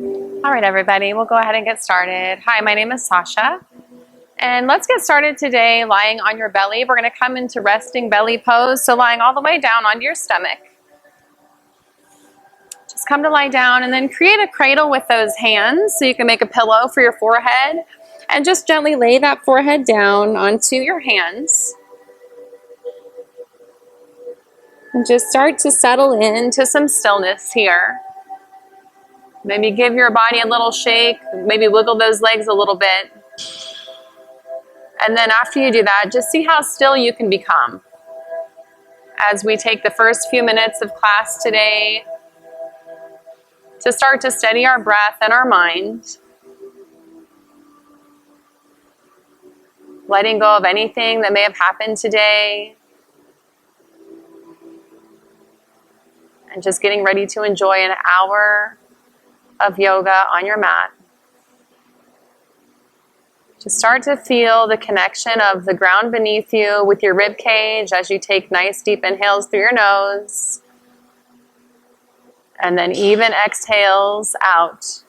All right, everybody, we'll go ahead and get started. Hi, my name is Sacha, and let's get started today lying on your belly. We're going to come into resting belly pose, so lying all the way down onto your stomach. Just come to lie down and then create a cradle with those hands so you can make a pillow for your forehead, and just gently lay that forehead down onto your hands. And just start to settle into some stillness here. Maybe give your body a little shake, maybe wiggle those legs a little bit. And then after you do that, just see how still you can become. As we take the first few minutes of class today to start to steady our breath and our mind. Letting go of anything that may have happened today. And just getting ready to enjoy an hour of yoga on your mat. Just start to feel the connection of the ground beneath you with your rib cage as you take nice deep inhales through your nose. And then even exhales out.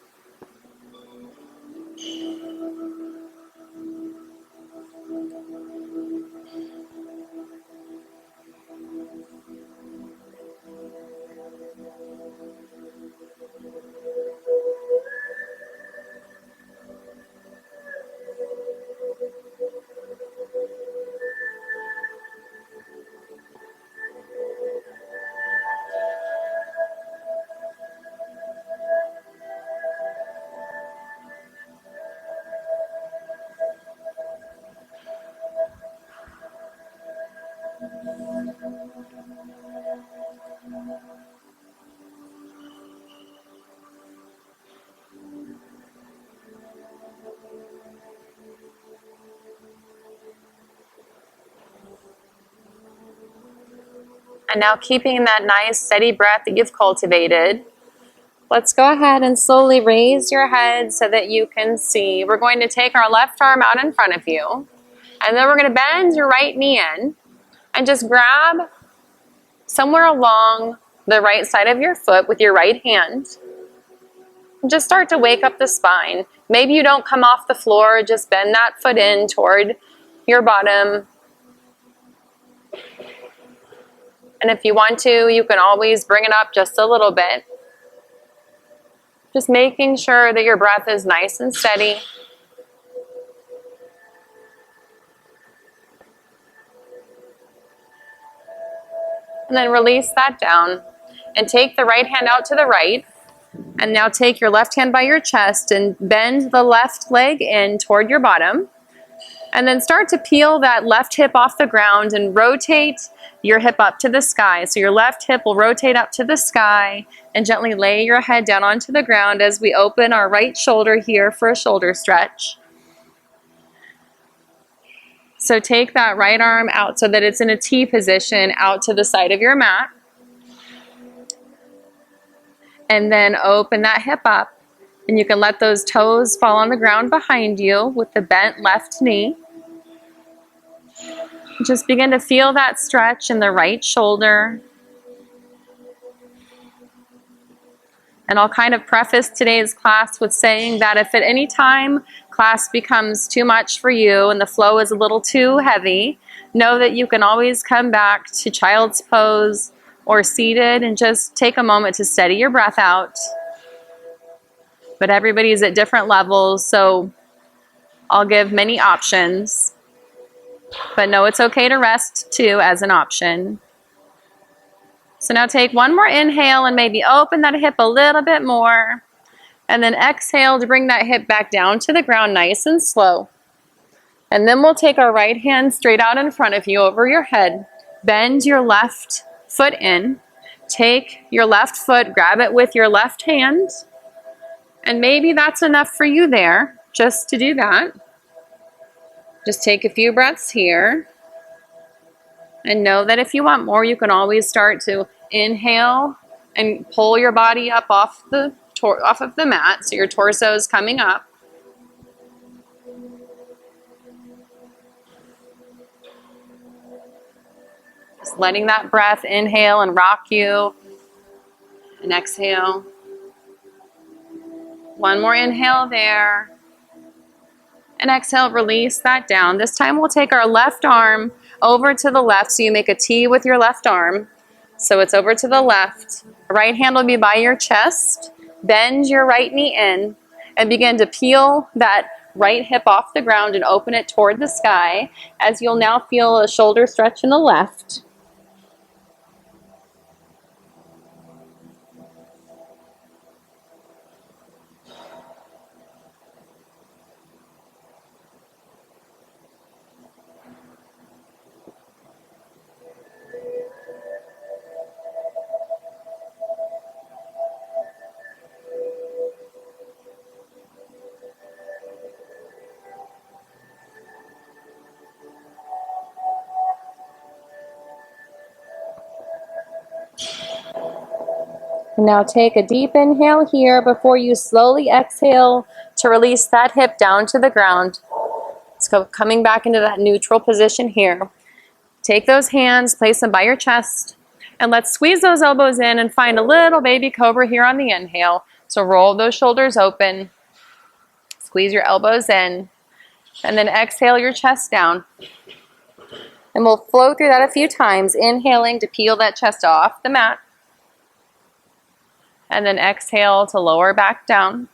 And now keeping that nice steady breath that you've cultivated, let's go ahead and slowly raise your head so that you can see. We're going to take our left arm out in front of you, and then we're going to bend your right knee in and just grab somewhere along the right side of your foot with your right hand. And just start to wake up the spine. Maybe you don't come off the floor, just bend that foot in toward your bottom. And if you want to, you can always bring it up just a little bit. Just making sure that your breath is nice and steady. And then release that down. And take the right hand out to the right. And now take your left hand by your chest and bend the left leg in toward your bottom. And then start to peel that left hip off the ground and rotate your hip up to the sky. So your left hip will rotate up to the sky, and gently lay your head down onto the ground as we open our right shoulder here for a shoulder stretch. So take that right arm out so that it's in a T position out to the side of your mat. And then open that hip up. And you can let those toes fall on the ground behind you with the bent left knee. Just begin to feel that stretch in the right shoulder. And I'll kind of preface today's class with saying that if at any time class becomes too much for you and the flow is a little too heavy, know that you can always come back to child's pose or seated and just take a moment to steady your breath out. But everybody's at different levels, so I'll give many options. But know it's okay to rest too as an option. So now take one more inhale and maybe open that hip a little bit more. And then exhale to bring that hip back down to the ground nice and slow. And then we'll take our right hand straight out in front of you over your head. Bend your left foot in. Take your left foot, grab it with your left hand. And maybe that's enough for you there, just to do that. Just take a few breaths here. And know that if you want more, you can always start to inhale and pull your body up off of the mat, so your torso is coming up. Just letting that breath inhale and rock you, and exhale. One more inhale there. And exhale, release that down. This time we'll take our left arm over to the left. So you make a T with your left arm. So it's over to the left. Right hand will be by your chest. Bend your right knee in and begin to peel that right hip off the ground and open it toward the sky, as you'll now feel a shoulder stretch in the left. Now take a deep inhale here before you slowly exhale to release that hip down to the ground. Let's go coming back into that neutral position here. Take those hands, place them by your chest, and let's squeeze those elbows in and find a little baby cobra here on the inhale. So roll those shoulders open, squeeze your elbows in, and then exhale your chest down. And we'll flow through that a few times, inhaling to peel that chest off the mat. And then exhale to lower back down.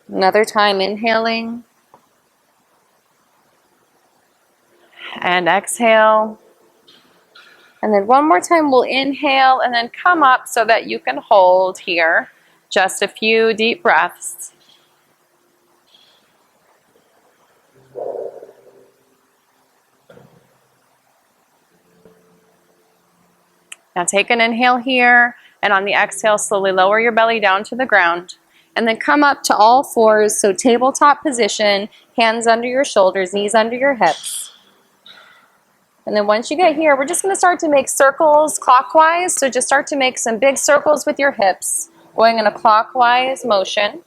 Another time inhaling. And exhale. And then one more time we'll inhale and then come up so that you can hold here. Just a few deep breaths. Now take an inhale here, and on the exhale, slowly lower your belly down to the ground. And then come up to all fours, so tabletop position, hands under your shoulders, knees under your hips. And then once you get here, we're just going to start to make circles clockwise. So just start to make some big circles with your hips, going in a clockwise motion.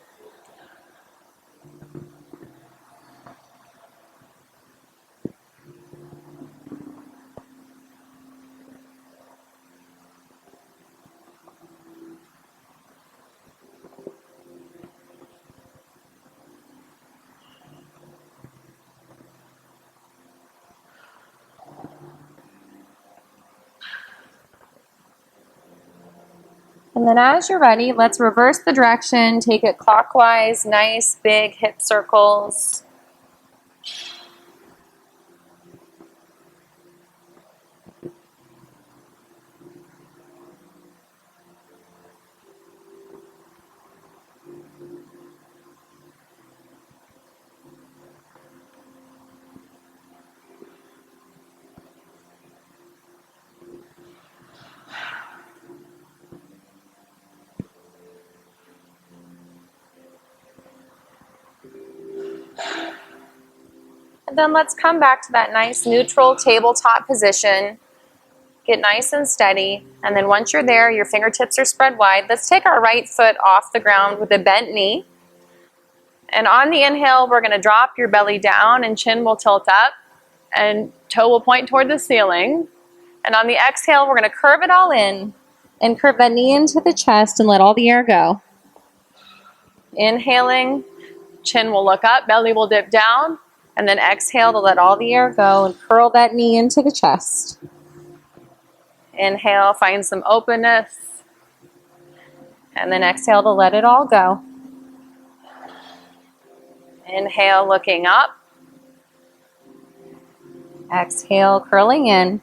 And then as you're ready, let's reverse the direction, take it clockwise, nice big hip circles. And then let's come back to that nice neutral tabletop position. Get nice and steady. And then once you're there, your fingertips are spread wide. Let's take our right foot off the ground with a bent knee. And on the inhale, we're going to drop your belly down and chin will tilt up and toe will point toward the ceiling. And on the exhale, we're going to curve it all in and curve that knee into the chest and let all the air go. Inhaling, chin will look up, belly will dip down. And then exhale to let all the air go and curl that knee into the chest. Inhale, find some openness. And then exhale to let it all go. Inhale, looking up. Exhale, curling in.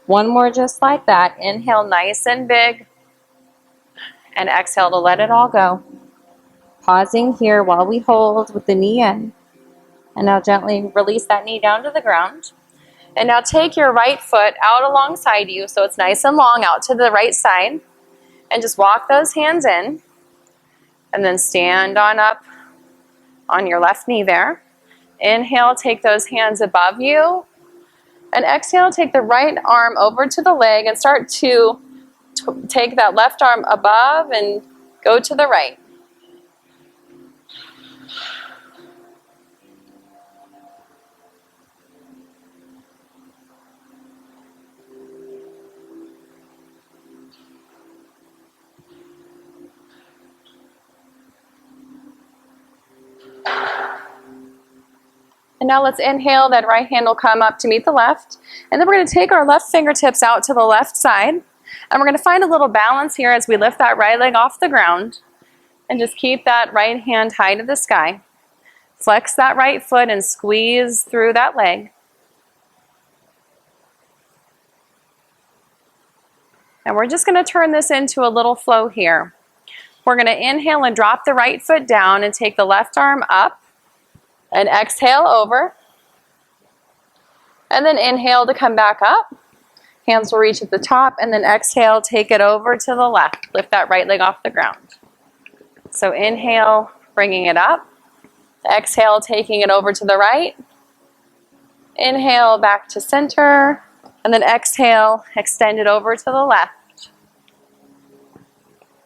One more just like that. Inhale, nice and big. And exhale to let it all go. Pausing here while we hold with the knee in. And now gently release that knee down to the ground. And now take your right foot out alongside you so it's nice and long out to the right side. And just walk those hands in. And then stand on up on your left knee there. Inhale, take those hands above you. And exhale, take the right arm over to the leg and start to take that left arm above and go to the right. And now let's inhale, that right hand will come up to meet the left. And then we're going to take our left fingertips out to the left side. And we're going to find a little balance here as we lift that right leg off the ground. And just keep that right hand high to the sky. Flex that right foot and squeeze through that leg. And we're just going to turn this into a little flow here. We're going to inhale and drop the right foot down and take the left arm up. And exhale over. And then inhale to come back up. Hands will reach at the top. And then exhale, take it over to the left. Lift that right leg off the ground. So inhale, bringing it up. Exhale, taking it over to the right. Inhale, back to center. And then exhale, extend it over to the left.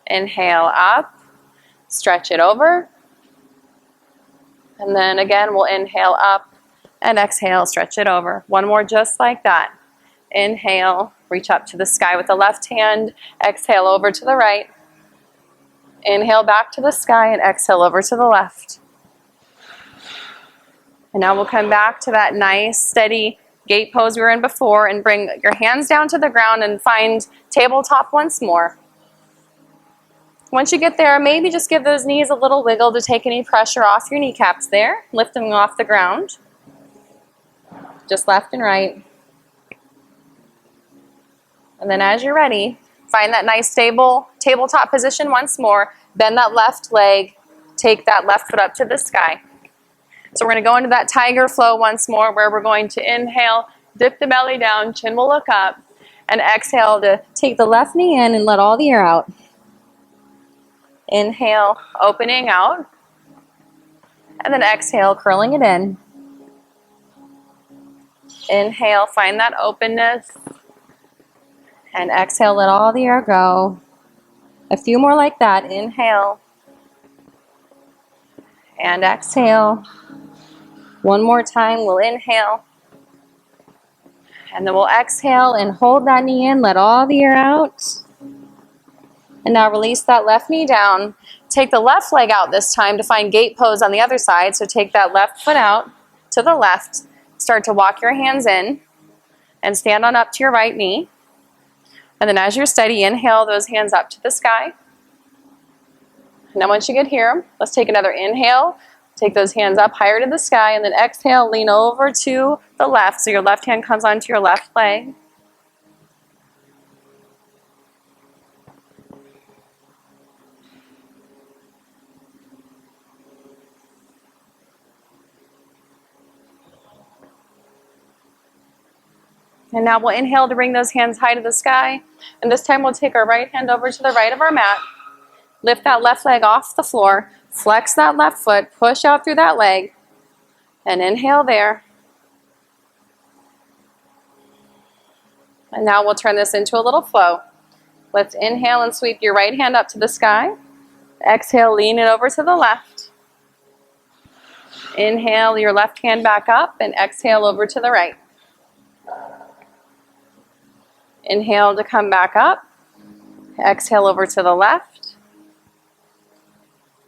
Inhale up, stretch it over. And then again, we'll inhale up and exhale, stretch it over. One more just like that. Inhale, reach up to the sky with the left hand. Exhale over to the right. Inhale back to the sky and exhale over to the left. And now we'll come back to that nice, steady gate pose we were in before and bring your hands down to the ground and find tabletop once more. Once you get there, maybe just give those knees a little wiggle to take any pressure off your kneecaps there. Lift them off the ground. Just left and right. And then as you're ready, find that nice stable tabletop position once more. Bend that left leg. Take that left foot up to the sky. So we're going to go into that tiger flow once more where we're going to inhale, dip the belly down, chin will look up, and exhale to take the left knee in and let all the air out. Inhale, opening out, and then exhale, curling it in. Inhale, find that openness, and exhale, let all the air go. A few more like that. Inhale, and exhale. One more time, we'll inhale, and then we'll exhale and hold that knee in, let all the air out. And now release that left knee down. Take the left leg out this time to find gate pose on the other side. So take that left foot out to the left. Start to walk your hands in and stand on up to your right knee. And then as you're steady, inhale those hands up to the sky. And now once you get here, let's take another inhale. Take those hands up higher to the sky. And then exhale, lean over to the left. So your left hand comes onto your left leg. And now we'll inhale to bring those hands high to the sky. And this time we'll take our right hand over to the right of our mat. Lift that left leg off the floor. Flex that left foot. Push out through that leg. And inhale there. And now we'll turn this into a little flow. Let's inhale and sweep your right hand up to the sky. Exhale, lean it over to the left. Inhale your left hand back up and exhale over to the right. Inhale to come back up. Exhale over to the left.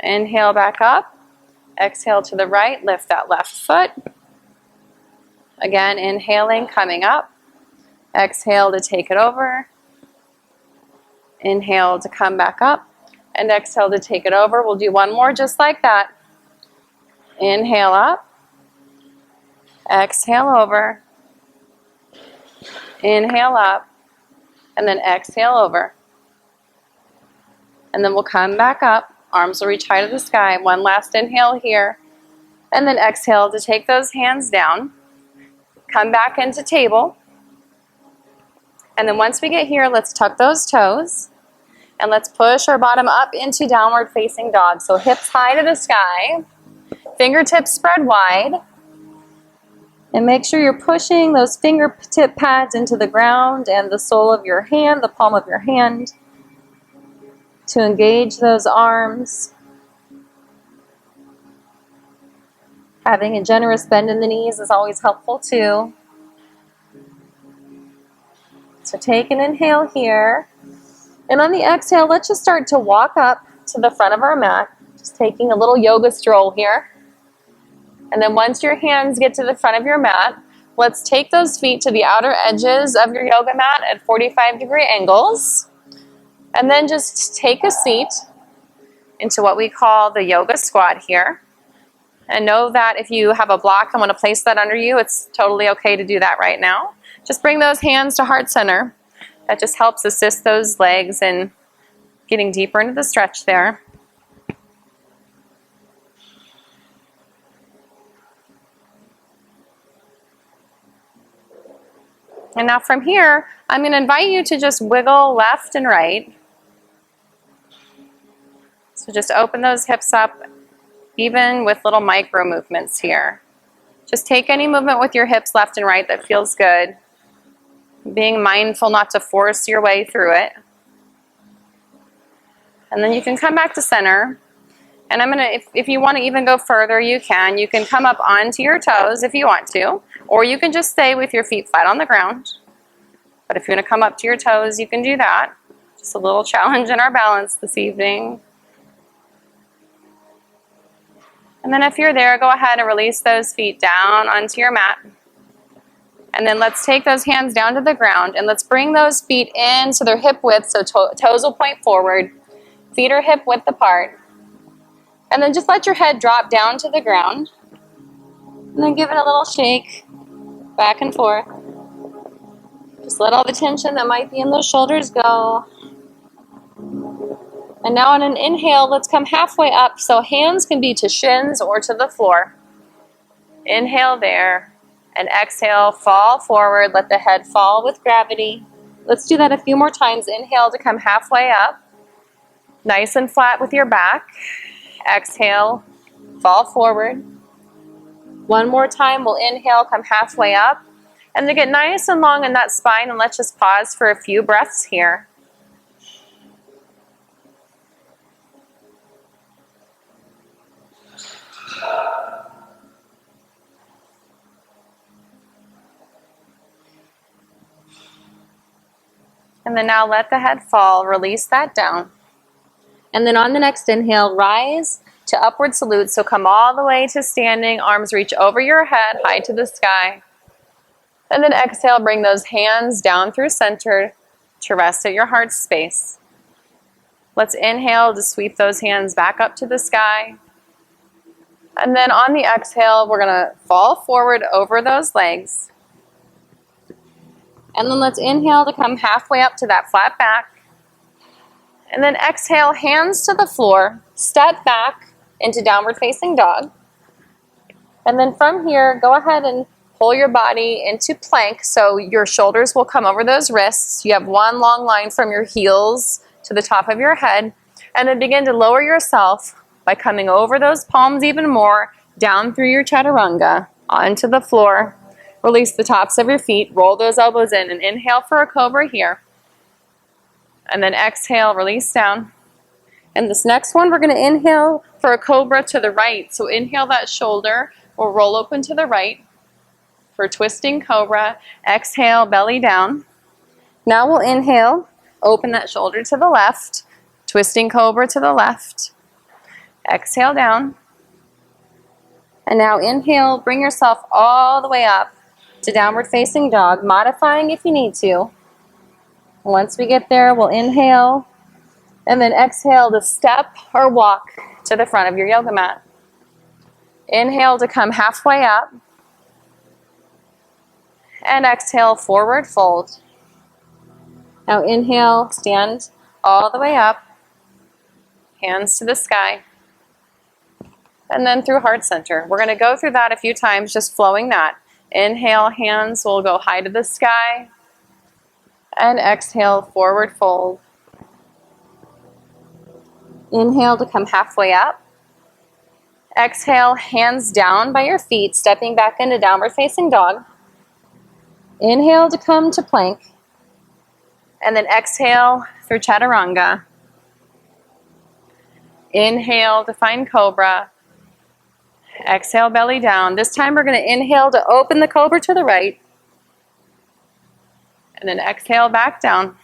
Inhale back up. Exhale to the right. Lift that left foot. Again, inhaling, coming up. Exhale to take it over. Inhale to come back up. And exhale to take it over. We'll do one more just like that. Inhale up. Exhale over. Inhale up. And then exhale over. And then we'll come back up. Arms will reach high to the sky. One last inhale here. And then exhale to take those hands down. Come back into table. And then once we get here, let's tuck those toes. And let's push our bottom up into downward facing dog. So hips high to the sky. Fingertips spread wide. And make sure you're pushing those fingertip pads into the ground and the sole of your hand, the palm of your hand, to engage those arms. Having a generous bend in the knees is always helpful too. So take an inhale here. And on the exhale, let's just start to walk up to the front of our mat. Just taking a little yoga stroll here. And then once your hands get to the front of your mat, let's take those feet to the outer edges of your yoga mat at 45-degree angles. And then just take a seat into what we call the yoga squat here. And know that if you have a block and want to place that under you, it's totally okay to do that right now. Just bring those hands to heart center. That just helps assist those legs in getting deeper into the stretch there. And now from here, I'm going to invite you to just wiggle left and right. So just open those hips up, even with little micro movements here. Just take any movement with your hips left and right that feels good. Being mindful not to force your way through it. And then you can come back to center. And I'm going to, if you want to even go further, you can. You can come up onto your toes if you want to. Or you can just stay with your feet flat on the ground. But if you want to come up to your toes, you can do that. Just a little challenge in our balance this evening. And then if you're there, go ahead and release those feet down onto your mat. And then let's take those hands down to the ground. And let's bring those feet in so they're hip width, so toes will point forward. Feet are hip width apart. And then just let your head drop down to the ground. And then give it a little shake, back and forth. Just let all the tension that might be in those shoulders go. And now on an inhale, let's come halfway up. So hands can be to shins or to the floor. Inhale there. And exhale, fall forward. Let the head fall with gravity. Let's do that a few more times. Inhale to come halfway up. Nice and flat with your back. Exhale, fall forward. One more time, we'll inhale, come halfway up. And to get nice and long in that spine, and let's just pause for a few breaths here. And then now let the head fall, release that down. And then on the next inhale, rise to upward salute. So come all the way to standing, arms reach over your head, high to the sky. And then exhale, bring those hands down through center to rest at your heart space. Let's inhale to sweep those hands back up to the sky. And then on the exhale, we're going to fall forward over those legs. And then let's inhale to come halfway up to that flat back. And then exhale, hands to the floor, step back into downward facing dog. And then from here, go ahead and pull your body into plank so your shoulders will come over those wrists. You have one long line from your heels to the top of your head. And then begin to lower yourself by coming over those palms even more, down through your chaturanga, onto the floor. Release the tops of your feet, roll those elbows in, and inhale for a cobra here. And then exhale, release down. And this next one, we're going to inhale for a cobra to the right. So inhale that shoulder, we'll roll open to the right for twisting cobra. Exhale, belly down. Now we'll inhale, open that shoulder to the left, twisting cobra to the left. Exhale down. And now inhale, bring yourself all the way up to downward facing dog, modifying if you need to. Once we get there, we'll inhale and then exhale to step or walk to the front of your yoga mat. Inhale to come halfway up. And exhale, forward fold. Now inhale, stand all the way up. Hands to the sky. And then through heart center. We're going to go through that a few times, just flowing that. Inhale, hands will go high to the sky. And exhale, forward fold. Inhale to come halfway up. Exhale, hands down by your feet, stepping back into downward facing dog. Inhale to come to plank. And then exhale through chaturanga. Inhale to find cobra. Exhale, belly down. This time we're going to inhale to open the cobra to the right. And then exhale back down.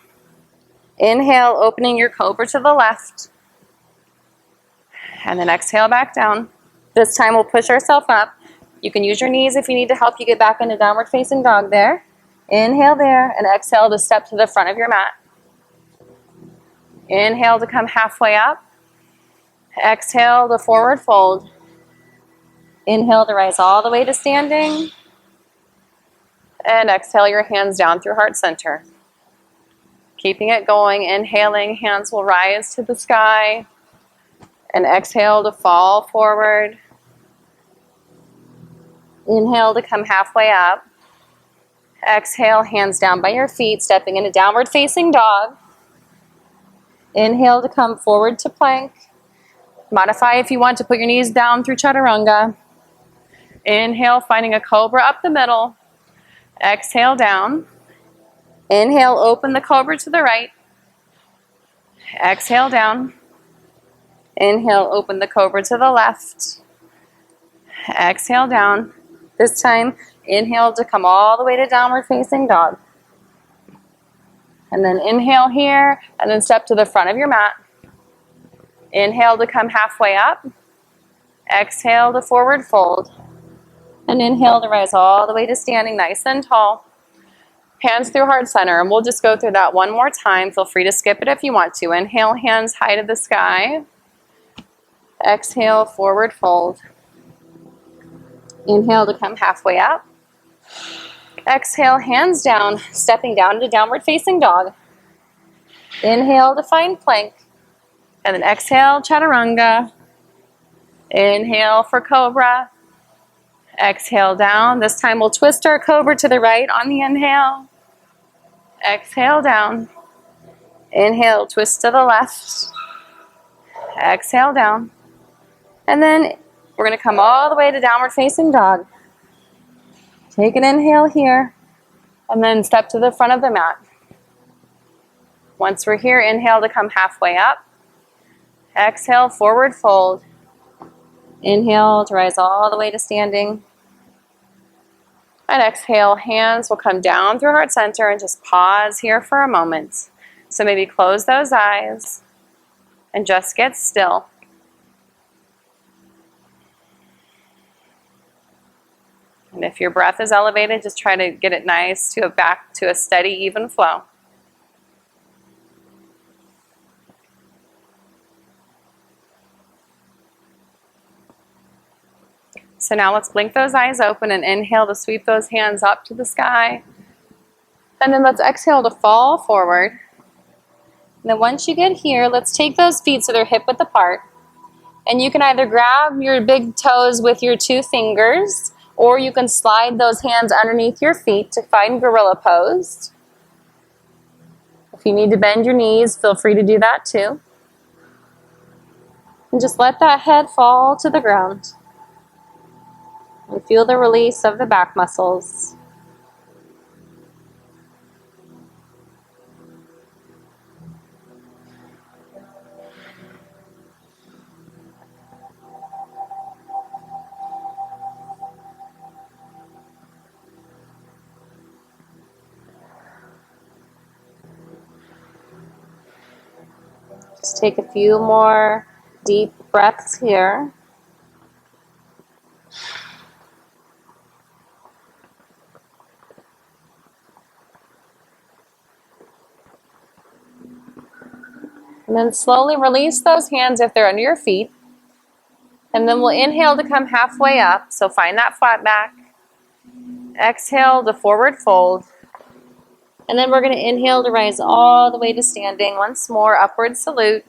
Inhale, opening your cobra to the left. And then exhale back down. This time we'll push ourselves up You can use your knees if you need to help you get back into downward facing dog there. Inhale there, and exhale to step to the front of your mat. Inhale to come halfway up. Exhale to forward fold. Inhale to rise all the way to standing. And exhale your hands down through heart center. Keeping it going, inhaling, hands will rise to the sky. And exhale to fall forward. Inhale to come halfway up. Exhale, hands down by your feet, stepping into downward facing dog. Inhale to come forward to plank. Modify if you want to put your knees down through chaturanga. Inhale, finding a cobra up the middle. Exhale down. Inhale, open the cobra to the right. Exhale down. Inhale, open the cobra to the left. Exhale down. This time, inhale to come all the way to downward facing dog. And then inhale here, and then step to the front of your mat. Inhale to come halfway up. Exhale to forward fold. And inhale to rise all the way to standing nice and tall. Hands through heart center, and we'll just go through that one more time. Feel free to skip it if you want to. Inhale, hands high to the sky. Exhale, forward fold. Inhale to come halfway up. Exhale, hands down, stepping down to downward facing dog. Inhale to find plank. And then exhale, chaturanga. Inhale for cobra. Exhale down. This time we'll twist our cobra to the right on the inhale. Exhale down. Inhale, twist to the left. Exhale down. And then we're going to come all the way to downward facing dog. Take an inhale here. And then step to the front of the mat. Once we're here, inhale to come halfway up. Exhale, forward fold. Inhale to rise all the way to standing. And exhale, hands will come down through heart center and just pause here for a moment. So maybe close those eyes and just get still. And if your breath is elevated, just try to get it nice to back to a steady, even flow. So now let's blink those eyes open and inhale to sweep those hands up to the sky. And then let's exhale to fall forward. And then once you get here, let's take those feet so they're hip width apart. And you can either grab your big toes with your 2 fingers, or you can slide those hands underneath your feet to find gorilla pose. If you need to bend your knees, feel free to do that too. And just let that head fall to the ground. And feel the release of the back muscles. Just take a few more deep breaths here. And then slowly release those hands if they're under your feet. And then we'll inhale to come halfway up. So find that flat back. Exhale to forward fold. And then we're going to inhale to rise all the way to standing. Once more, upward salute.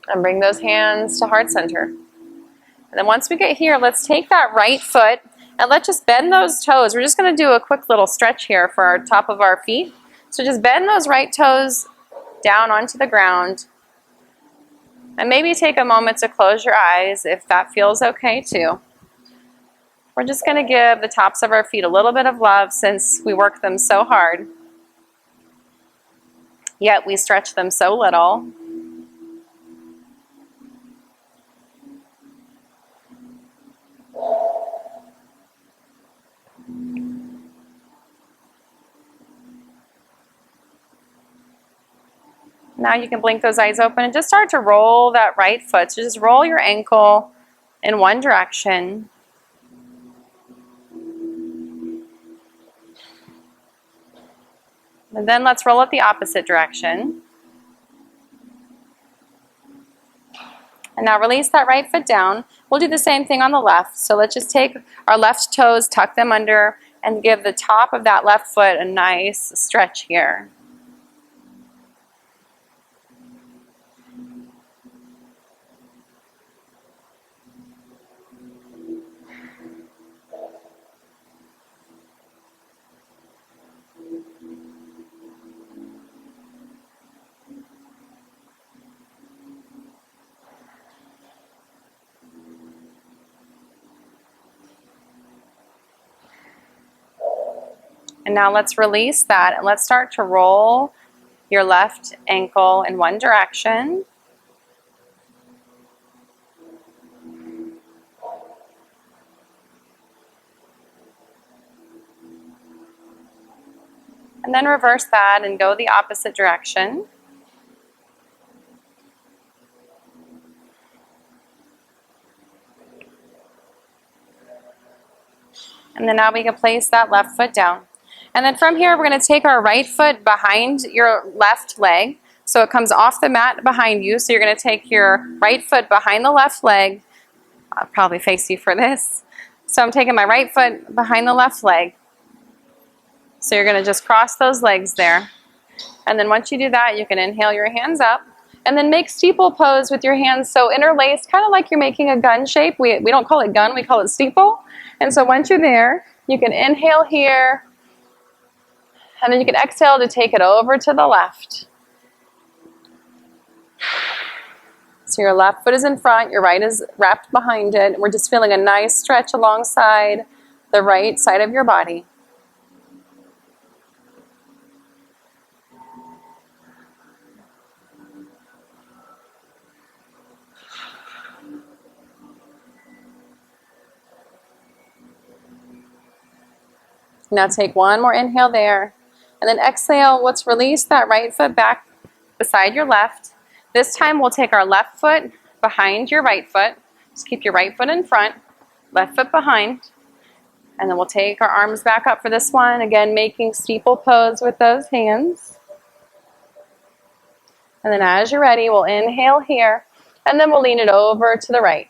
And bring those hands to heart center. And then once we get here, let's take that right foot and let's just bend those toes. We're just going to do a quick little stretch here for our top of our feet. So just bend those right toes down onto the ground. And maybe take a moment to close your eyes if that feels okay too. We're just going to give the tops of our feet a little bit of love since we work them so hard. Yet we stretch them so little. Now you can blink those eyes open and just start to roll that right foot. So just roll your ankle in one direction. And then let's roll it the opposite direction. And now release that right foot down. We'll do the same thing on the left. So let's just take our left toes, tuck them under, and give the top of that left foot a nice stretch here. And now let's release that and let's start to roll your left ankle in one direction. And then reverse that and go the opposite direction. And then now we can place that left foot down. And then from here, we're going to take our right foot behind your left leg. So it comes off the mat behind you. So you're going to take your right foot behind the left leg. I'll probably face you for this. So I'm taking my right foot behind the left leg. So you're going to just cross those legs there. And then once you do that, you can inhale your hands up. And then make steeple pose with your hands so interlaced, kind of like you're making a gun shape. We don't call it gun, we call it steeple. And so once you're there, you can inhale here. And then you can exhale to take it over to the left. So your left foot is in front, your right is wrapped behind it. We're just feeling a nice stretch alongside the right side of your body. Now take one more inhale there. And then exhale, let's release that right foot back beside your left. This time we'll take our left foot behind your right foot. Just keep your right foot in front, left foot behind. And then we'll take our arms back up for this one. Again, making steeple pose with those hands. And then as you're ready, we'll inhale here. And then we'll lean it over to the right.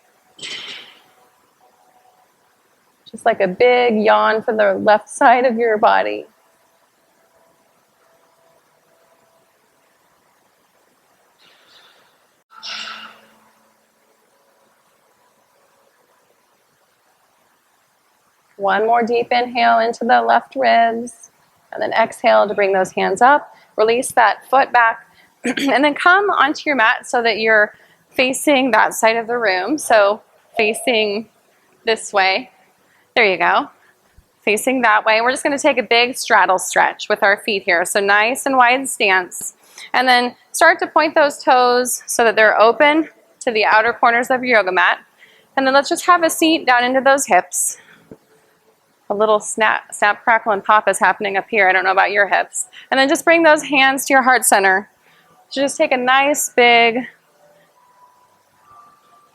Just like a big yawn for the left side of your body. One more deep inhale into the left ribs. And then exhale to bring those hands up. Release that foot back. And then come onto your mat so that you're facing that side of the room. So facing this way. There you go. Facing that way. We're just going to take a big straddle stretch with our feet here. So nice and wide stance. And then start to point those toes so that they're open to the outer corners of your yoga mat. And then let's just have a seat down into those hips. A little snap, crackle, and pop is happening up here. I don't know about your hips. And then just bring those hands to your heart center. So just take a nice big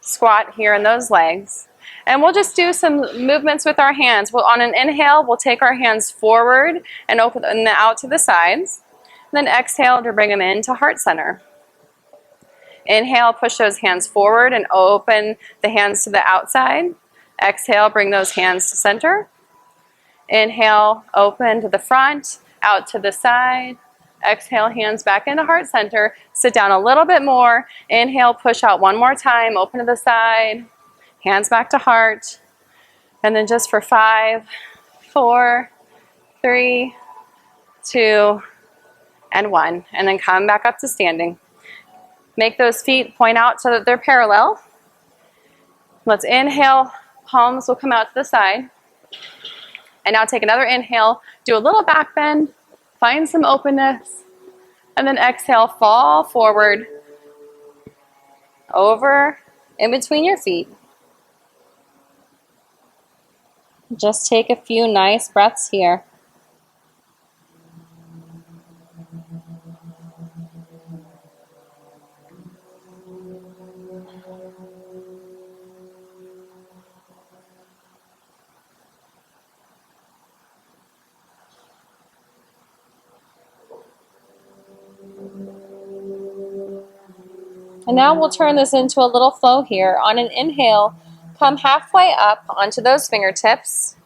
squat here in those legs. And we'll just do some movements with our hands. On an inhale, we'll take our hands forward and open them out to the sides. And then exhale to bring them into heart center. Inhale, push those hands forward and open the hands to the outside. Exhale, bring those hands to center. Inhale, open to the front, out to the side. Exhale, hands back into heart center. Sit down a little bit more. Inhale, push out one more time, open to the side. Hands back to heart. And then just for 5, 4, 3, 2, and 1. And then come back up to standing. Make those feet point out so that they're parallel. Let's inhale. Palms will come out to the side. And now take another inhale. Do a little back bend. Find some openness. And then exhale, fall forward. Over, in between your feet. Just take a few nice breaths here. And now we'll turn this into a little flow here. On an inhale, come halfway up onto those fingertips.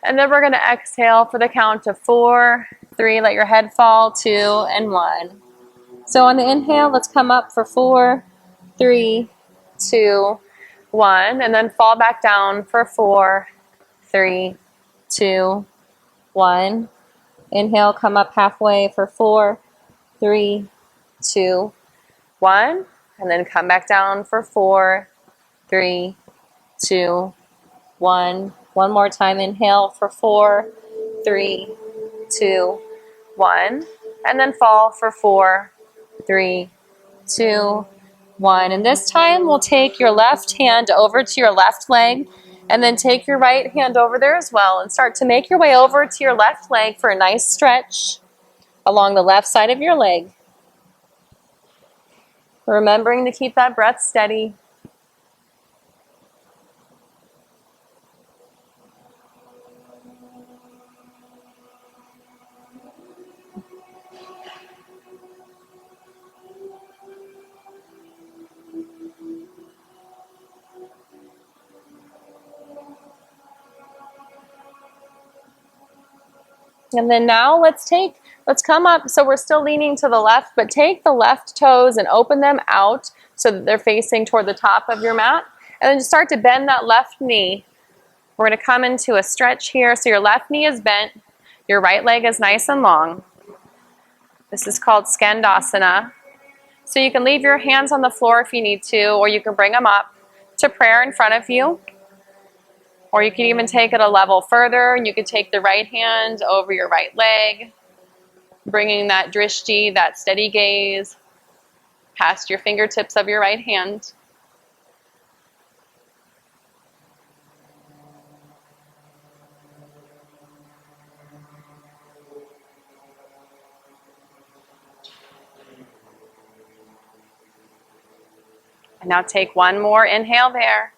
And then we're going to exhale for the count of 4, 3, let your head fall, 2, and 1. So on the inhale, let's come up for 4, 3, 2, 1, and then fall back down for 4, 3, 2, 1. Inhale, come up halfway for 4, 3, 2, 1, and then come back down for 4, 3, 2, 1. One more time, inhale for 4, 3, 2, 1, and then fall for 4, 3, 2, 1. And this time we'll take your left hand over to your left leg, and then take your right hand over there as well, and start to make your way over to your left leg for a nice stretch along the left side of your leg. Remembering to keep that breath steady. And then now let's come up, so we're still leaning to the left, but take the left toes and open them out so that they're facing toward the top of your mat. And then just start to bend that left knee. We're going to come into a stretch here, so your left knee is bent, your right leg is nice and long. This is called Skandasana. So you can leave your hands on the floor if you need to, or you can bring them up to prayer in front of you. Or you can even take it a level further, and you could take the right hand over your right leg, bringing that drishti, that steady gaze, past your fingertips of your right hand. And now take one more inhale there.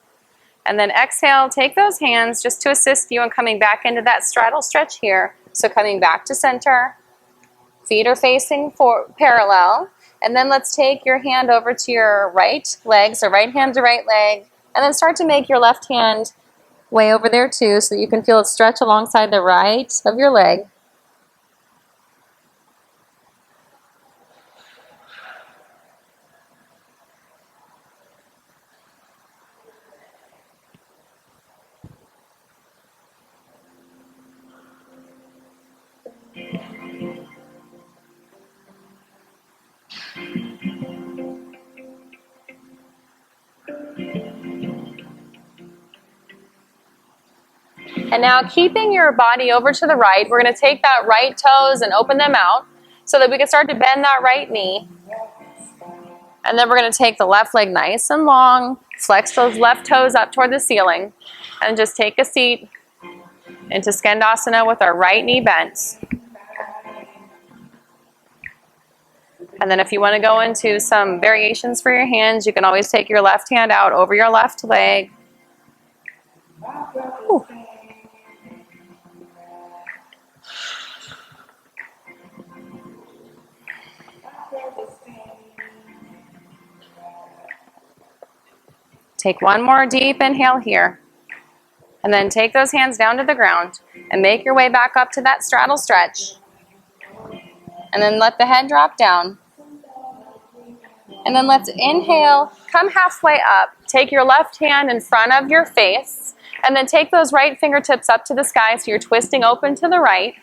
And then exhale, take those hands just to assist you in coming back into that straddle stretch here. So coming back to center, feet are facing parallel. And then let's take your hand over to your right leg, so right hand to right leg. And then start to make your left hand way over there too, so that you can feel it stretch alongside the right of your leg. And now keeping your body over to the right, we're going to take that right toes and open them out so that we can start to bend that right knee. And then we're going to take the left leg nice and long, flex those left toes up toward the ceiling, and just take a seat into Skandasana with our right knee bent. And then if you want to go into some variations for your hands, you can always take your left hand out over your left leg. Ooh. Take one more deep inhale here. And then take those hands down to the ground and make your way back up to that straddle stretch. And then let the head drop down. And then let's inhale, come halfway up. Take your left hand in front of your face. And then take those right fingertips up to the sky so you're twisting open to the right.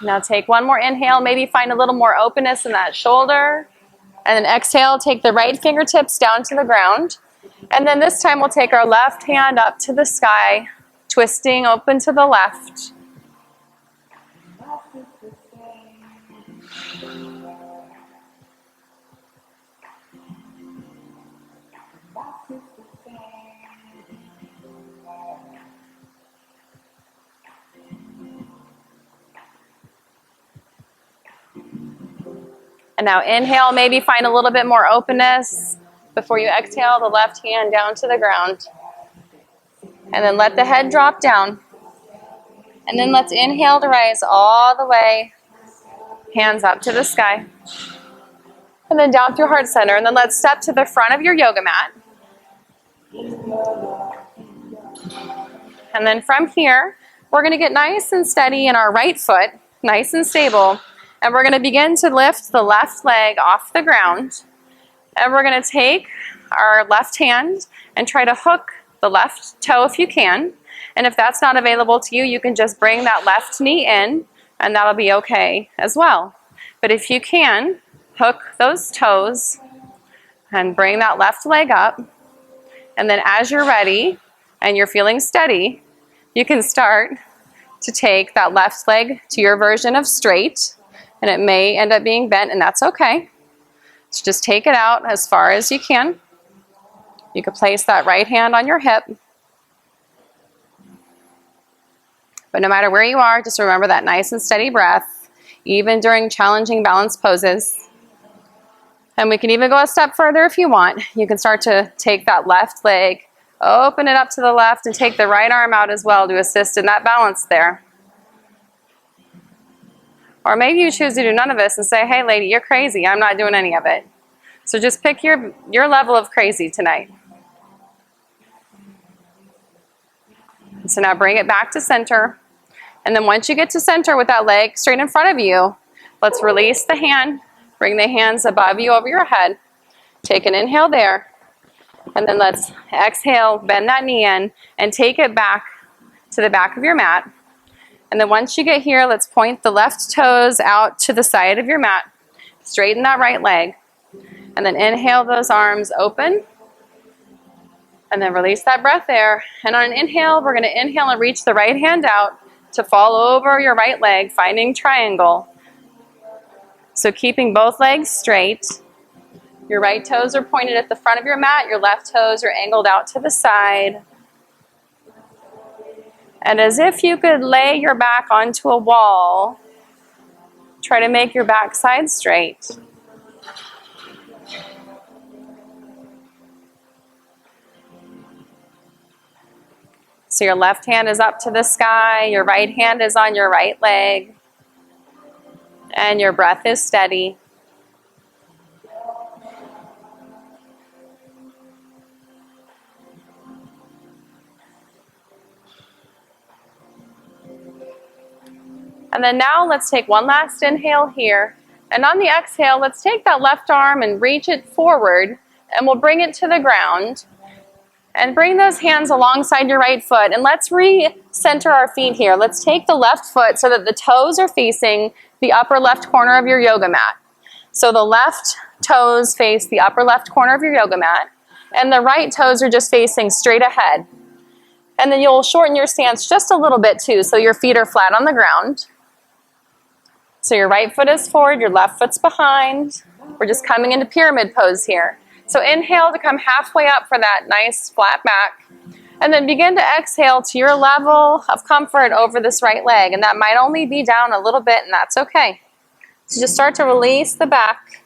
Now take one more inhale, maybe find a little more openness in that shoulder. And then exhale, take the right fingertips down to the ground. And then this time we'll take our left hand up to the sky, twisting open to the left. And now inhale, maybe find a little bit more openness Before you exhale, the left hand down to the ground. And then let the head drop down. And then let's inhale to rise all the way, hands up to the sky. And then down through heart center. And then let's step to the front of your yoga mat. And then from here, we're going to get nice and steady in our right foot, nice and stable. And we're going to begin to lift the left leg off the ground. And we're going to take our left hand and try to hook the left toe if you can. And if that's not available to you, you can just bring that left knee in, and that'll be okay as well. But if you can, hook those toes and bring that left leg up. And then as you're ready and you're feeling steady, you can start to take that left leg to your version of straight. And it may end up being bent, and that's okay. So just take it out as far as you can. You can place that right hand on your hip. But no matter where you are, just remember that nice and steady breath, even during challenging balance poses. And we can even go a step further if you want. You can start to take that left leg, open it up to the left, and take the right arm out as well to assist in that balance there. Or maybe you choose to do none of this and say, hey lady, you're crazy, I'm not doing any of it. So just pick your level of crazy tonight. So now bring it back to center. And then once you get to center with that leg straight in front of you, let's release the hand. Bring the hands above you over your head. Take an inhale there. And then let's exhale, bend that knee in, and take it back to the back of your mat. And then once you get here, let's point the left toes out to the side of your mat. Straighten that right leg. And then inhale those arms open. And then release that breath there. And on an inhale, we're going to inhale and reach the right hand out to fall over your right leg, finding triangle. So keeping both legs straight. Your right toes are pointed at the front of your mat. Your left toes are angled out to the side. And as if you could lay your back onto a wall, try to make your backside straight. So your left hand is up to the sky, your right hand is on your right leg, and your breath is steady. And then now let's take one last inhale here. And on the exhale, let's take that left arm and reach it forward, and we'll bring it to the ground. And bring those hands alongside your right foot, and let's re-center our feet here. Let's take the left foot so that the toes are facing the upper left corner of your yoga mat. So the left toes face the upper left corner of your yoga mat, and the right toes are just facing straight ahead. And then you'll shorten your stance just a little bit too, so your feet are flat on the ground. So your right foot is forward, your left foot's behind. We're just coming into pyramid pose here. So inhale to come halfway up for that nice flat back. And then begin to exhale to your level of comfort over this right leg. And that might only be down a little bit, and that's okay. So just start to release the back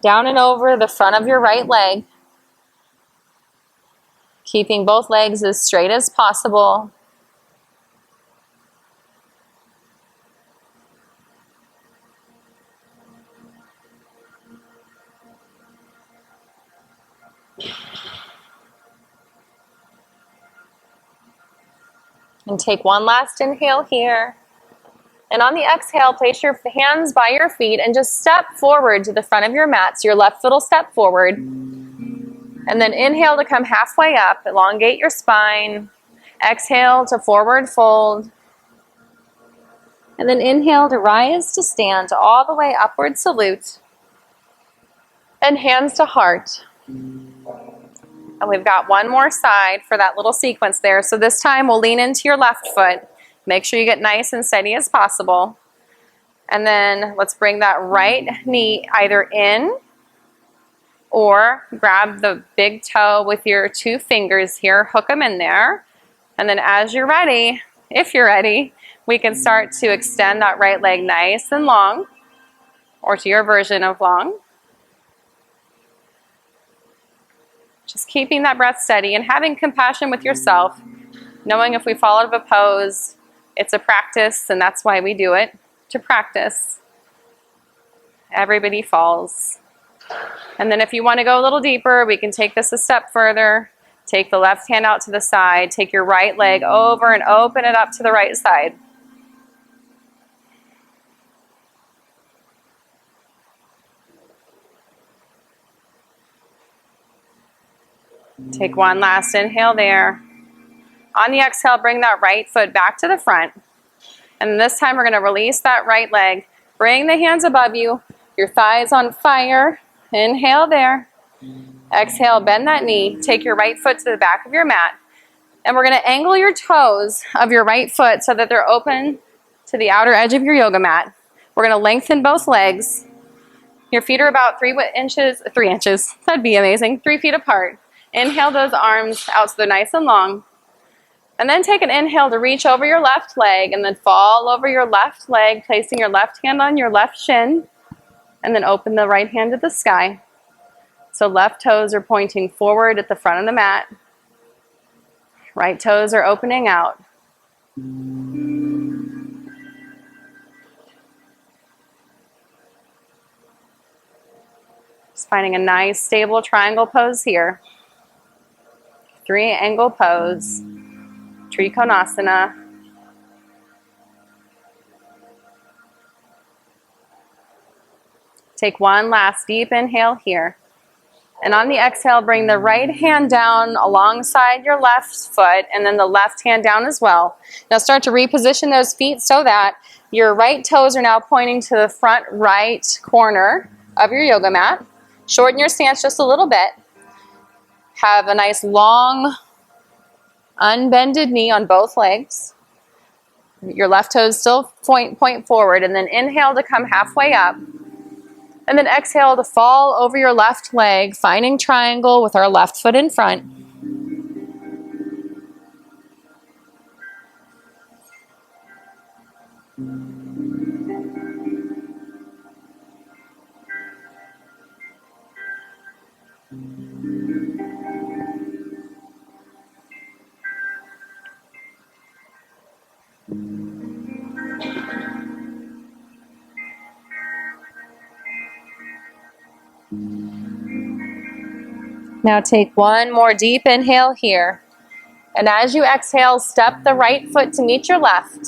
down and over the front of your right leg. Keeping both legs as straight as possible. And take one last inhale here. And on the exhale, place your hands by your feet and just step forward to the front of your mat. So your left foot will step forward. And then inhale to come halfway up. Elongate your spine. Exhale to forward fold. And then inhale to rise to stand, all the way upward salute. And hands to heart. And we've got one more side for that little sequence there. So this time we'll lean into your left foot. Make sure you get nice and steady as possible. And then let's bring that right knee either in or grab the big toe with your two fingers here. Hook them in there. And then as you're ready, if you're ready, we can start to extend that right leg nice and long, or to your version of long. Just keeping that breath steady and having compassion with yourself, knowing if we fall out of a pose, it's a practice, and that's why we do it, to practice. Everybody falls. And then if you want to go a little deeper, we can take this a step further. Take the left hand out to the side. Take your right leg over and open it up to the right side. Take one last inhale there. On the exhale, bring that right foot back to the front. And this time we're going to release that right leg. Bring the hands above you. Your thighs on fire. Inhale there. Exhale, bend that knee. Take your right foot to the back of your mat. And we're going to angle your toes of your right foot so that they're open to the outer edge of your yoga mat. We're going to lengthen both legs. Your feet are about 3 inches, that'd be amazing, 3 feet apart. Inhale those arms out so they're nice and long. And then take an inhale to reach over your left leg and then fall over your left leg, placing your left hand on your left shin. And then open the right hand to the sky. So left toes are pointing forward at the front of the mat. Right toes are opening out. Just finding a nice stable triangle pose here. 3-angle pose. Trikonasana. Take one last deep inhale here. And on the exhale, bring the right hand down alongside your left foot and then the left hand down as well. Now start to reposition those feet so that your right toes are now pointing to the front right corner of your yoga mat. Shorten your stance just a little bit. Have a nice long, unbended knee on both legs. Your left toes still point forward, and then inhale to come halfway up. And then exhale to fall over your left leg, finding triangle with our left foot in front. Now take one more deep inhale here. And as you exhale, step the right foot to meet your left.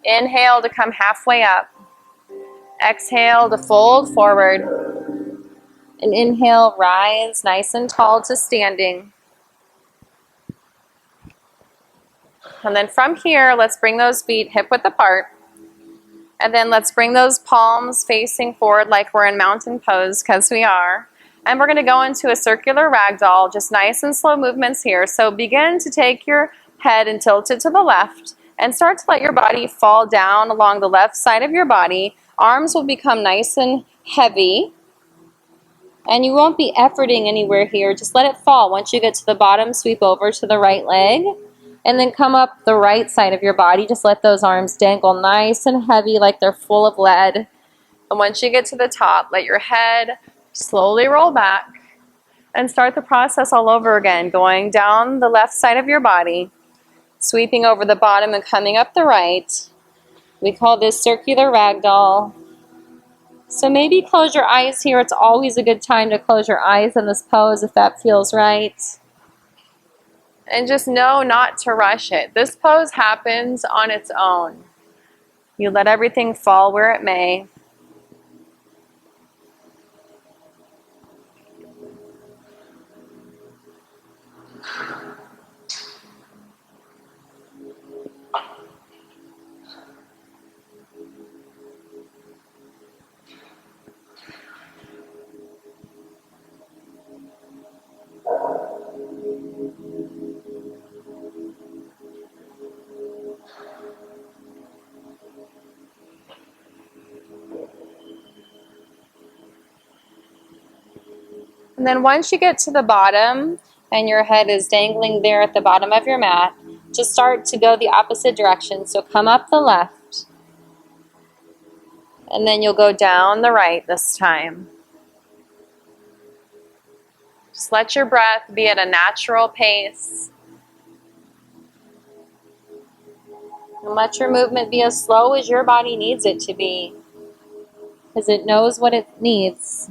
Inhale to come halfway up. Exhale to fold forward. And inhale, rise nice and tall to standing. And then from here, let's bring those feet hip width apart. And then let's bring those palms facing forward like we're in mountain pose, because we are. And we're going to go into a circular ragdoll, just nice and slow movements here. So begin to take your head and tilt it to the left and start to let your body fall down along the left side of your body. Arms will become nice and heavy. And you won't be efforting anywhere here. Just let it fall. Once you get to the bottom, sweep over to the right leg. And then come up the right side of your body. Just let those arms dangle nice and heavy like they're full of lead. And once you get to the top, let your head slowly roll back and start the process all over again, going down the left side of your body, sweeping over the bottom and coming up the right. We call this circular ragdoll. So maybe close your eyes here. It's always a good time to close your eyes in this pose if that feels right. And just know not to rush it. This pose happens on its own. You let everything fall where it may. And then once you get to the bottom and your head is dangling there at the bottom of your mat, just start to go the opposite direction. So come up the left. And then you'll go down the right this time. Just let your breath be at a natural pace. And let your movement be as slow as your body needs it to be, because it knows what it needs.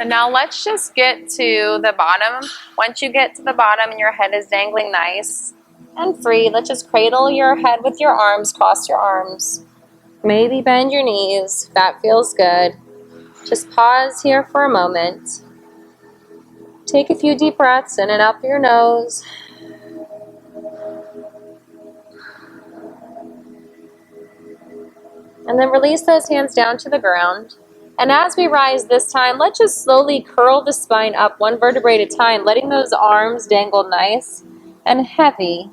And now let's just get to the bottom. Once you get to the bottom and your head is dangling nice and free, let's just cradle your head with your arms, cross your arms. Maybe bend your knees if that feels good. Just pause here for a moment. Take a few deep breaths in and up your nose. And then release those hands down to the ground. And as we rise this time, let's just slowly curl the spine up one vertebrae at a time, letting those arms dangle nice and heavy.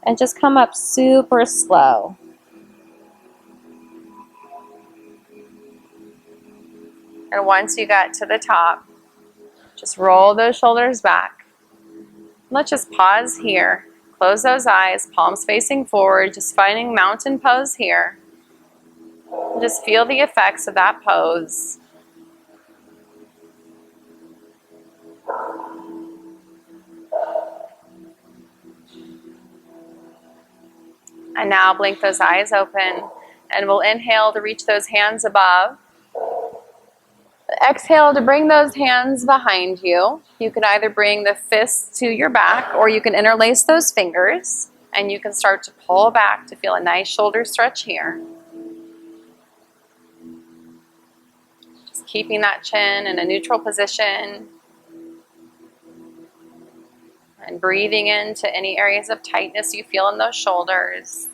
And just come up super slow. And once you got to the top, just roll those shoulders back. Let's just pause here. Close those eyes, palms facing forward, just finding mountain pose here. And just feel the effects of that pose. And now blink those eyes open, and we'll inhale to reach those hands above. Exhale to bring those hands behind you. You can either bring the fists to your back, or you can interlace those fingers, and you can start to pull back to feel a nice shoulder stretch here. Just keeping that chin in a neutral position, and breathing into any areas of tightness you feel in those shoulders.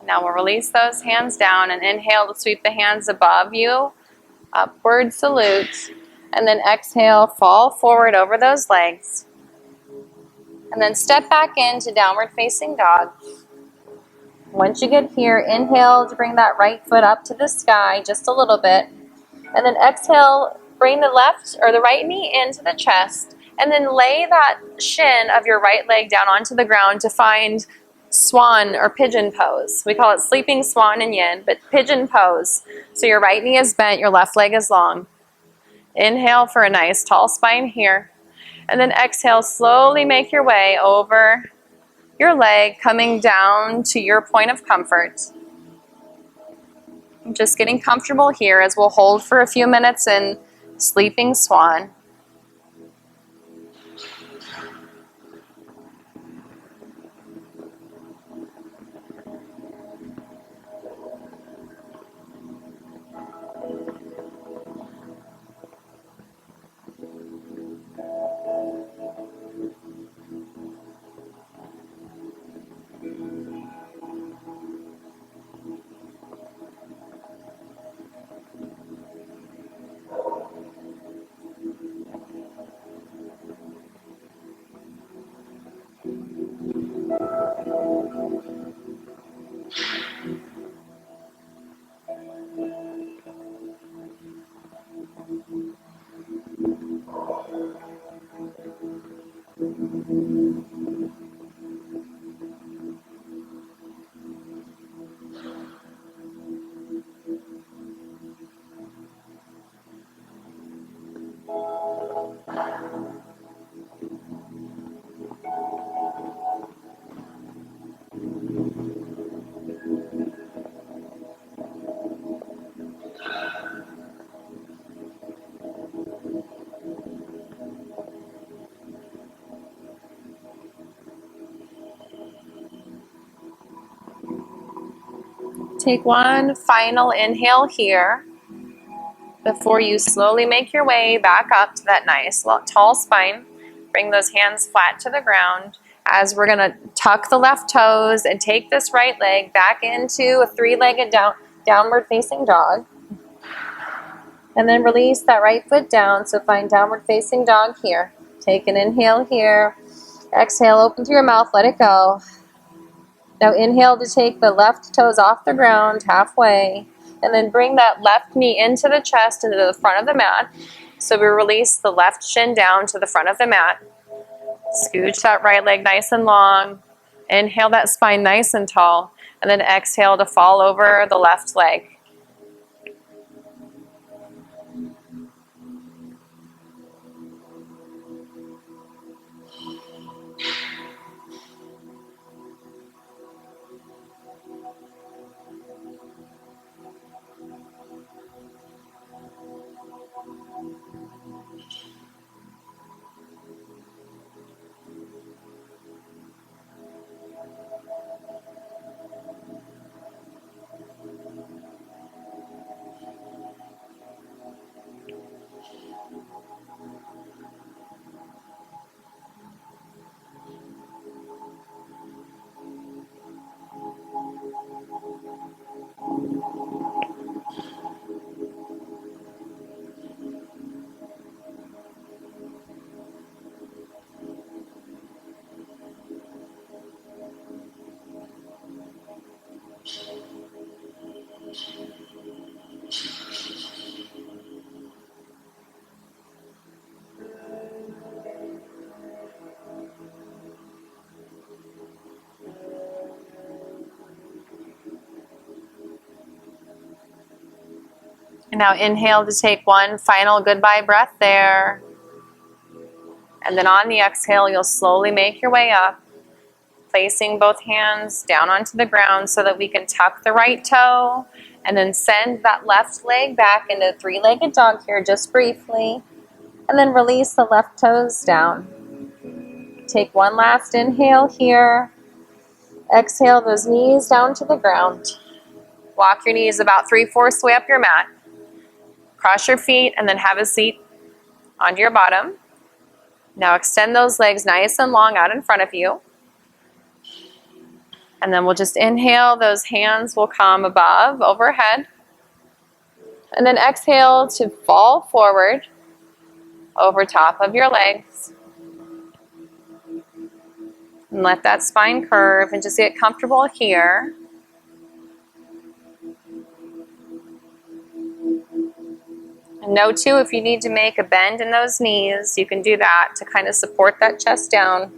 Now we'll release those hands down and inhale to sweep the hands above you, upward salute, and then exhale, fall forward over those legs. And then step back into downward facing dog. Once you get here, inhale to bring that right foot up to the sky just a little bit. And then exhale, bring the left or the right knee into the chest. And then lay that shin of your right leg down onto the ground to find swan or pigeon pose. We call it sleeping swan in yin, but pigeon pose. So your right knee is bent, your left leg is long. Inhale for a nice tall spine here. And then exhale, slowly make your way over your leg, coming down to your point of comfort. Just getting comfortable here as we'll hold for a few minutes in sleeping swan. Take one final inhale here before you slowly make your way back up to that nice tall spine. Bring those hands flat to the ground as we're going to tuck the left toes and take this right leg back into a three-legged downward facing dog. And then release that right foot down, so find downward facing dog here. Take an inhale here. Exhale, open through your mouth, let it go. Now inhale to take the left toes off the ground halfway, and then bring that left knee into the chest, into the front of the mat. So we release the left shin down to the front of the mat. Scooch that right leg nice and long. Inhale that spine nice and tall, and then exhale to fall over the left leg. And now inhale to take one final goodbye breath there. And then on the exhale, you'll slowly make your way up, placing both hands down onto the ground so that we can tuck the right toe and then send that left leg back into three-legged dog here just briefly. And then release the left toes down. Take one last inhale here. Exhale those knees down to the ground. Walk your knees about 3/4 way up your mat. Cross your feet and then have a seat onto your bottom. Now extend those legs nice and long out in front of you. And then we'll just inhale, those hands will come above, overhead. And then exhale to fall forward over top of your legs. And let that spine curve and just get comfortable here. And know too, if you need to make a bend in those knees, you can do that to kind of support that chest down.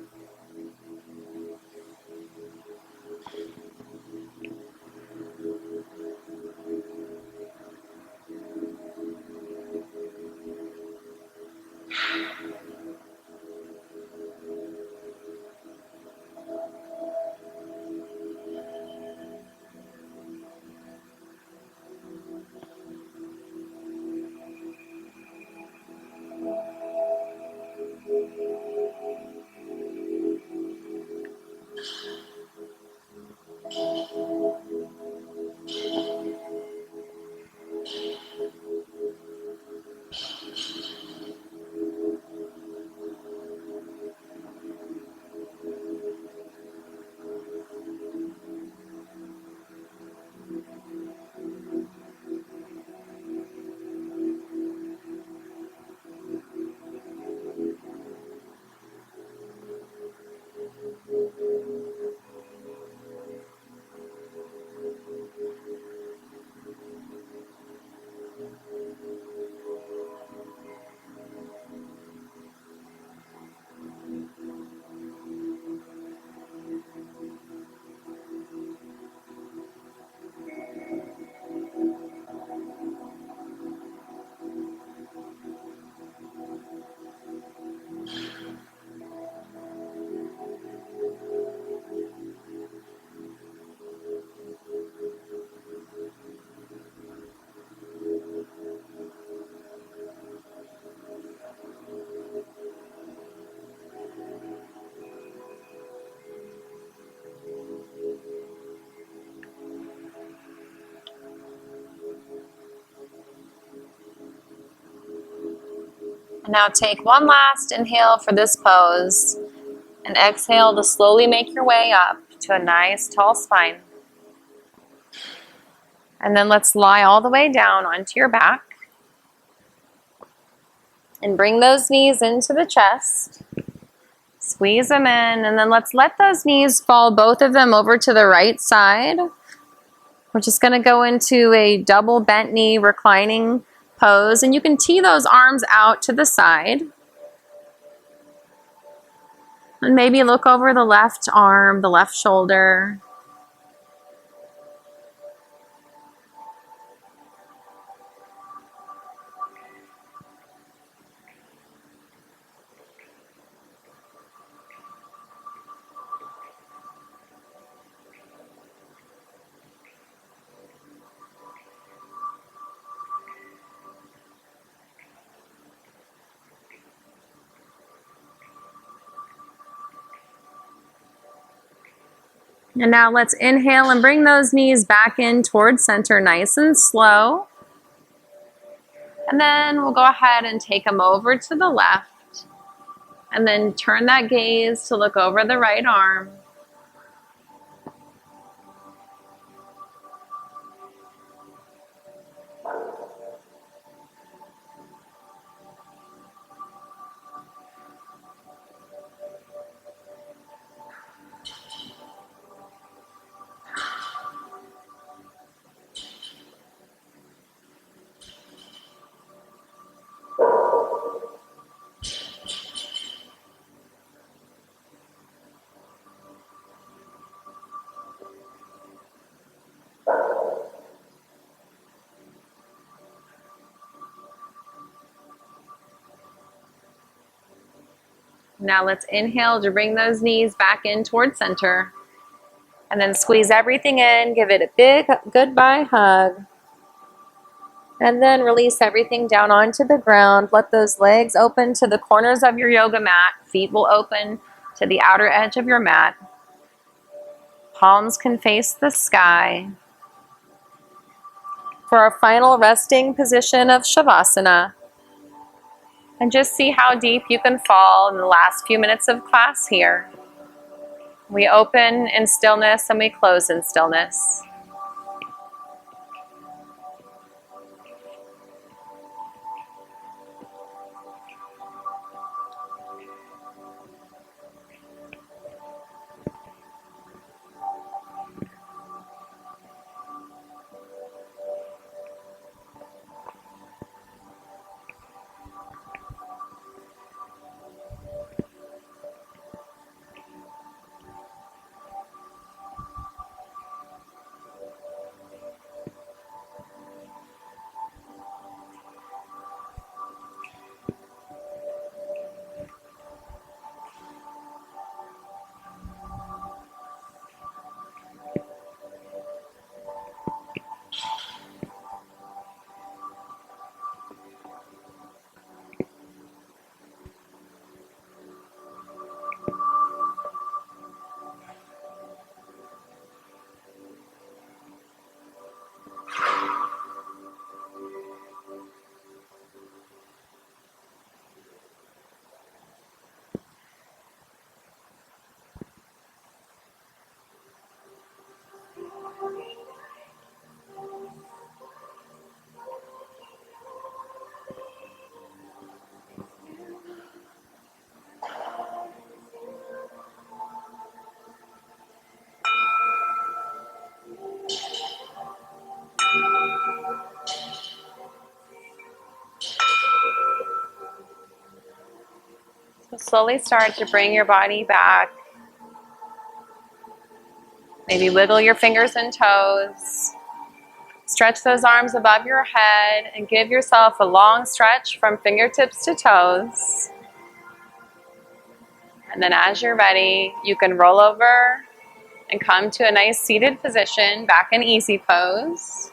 And now take one last inhale for this pose. And exhale to slowly make your way up to a nice tall spine. And then let's lie all the way down onto your back. And bring those knees into the chest. Squeeze them in, and then let's let those knees fall, both of them, over to the right side. We're just going to go into a double bent knee reclining pose, and you can tee those arms out to the side. And maybe look over the left arm, the left shoulder. And now let's inhale and bring those knees back in towards center, nice and slow. And then we'll go ahead and take them over to the left. And then turn that gaze to look over the right arm. Now let's inhale to bring those knees back in towards center. And then squeeze everything in, give it a big goodbye hug. And then release everything down onto the ground. Let those legs open to the corners of your yoga mat. Feet will open to the outer edge of your mat. Palms can face the sky. For our final resting position of Shavasana. And just see how deep you can fall in the last few minutes of class here. We open in stillness and we close in stillness. So slowly start to bring your body back. Maybe wiggle your fingers and toes. Stretch those arms above your head and give yourself a long stretch from fingertips to toes. And then as you're ready, you can roll over and come to a nice seated position, back in easy pose.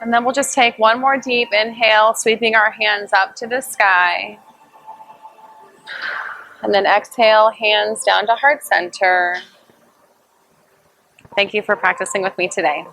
And then we'll just take one more deep inhale, sweeping our hands up to the sky. And then exhale, hands down to heart center. Thank you for practicing with me today.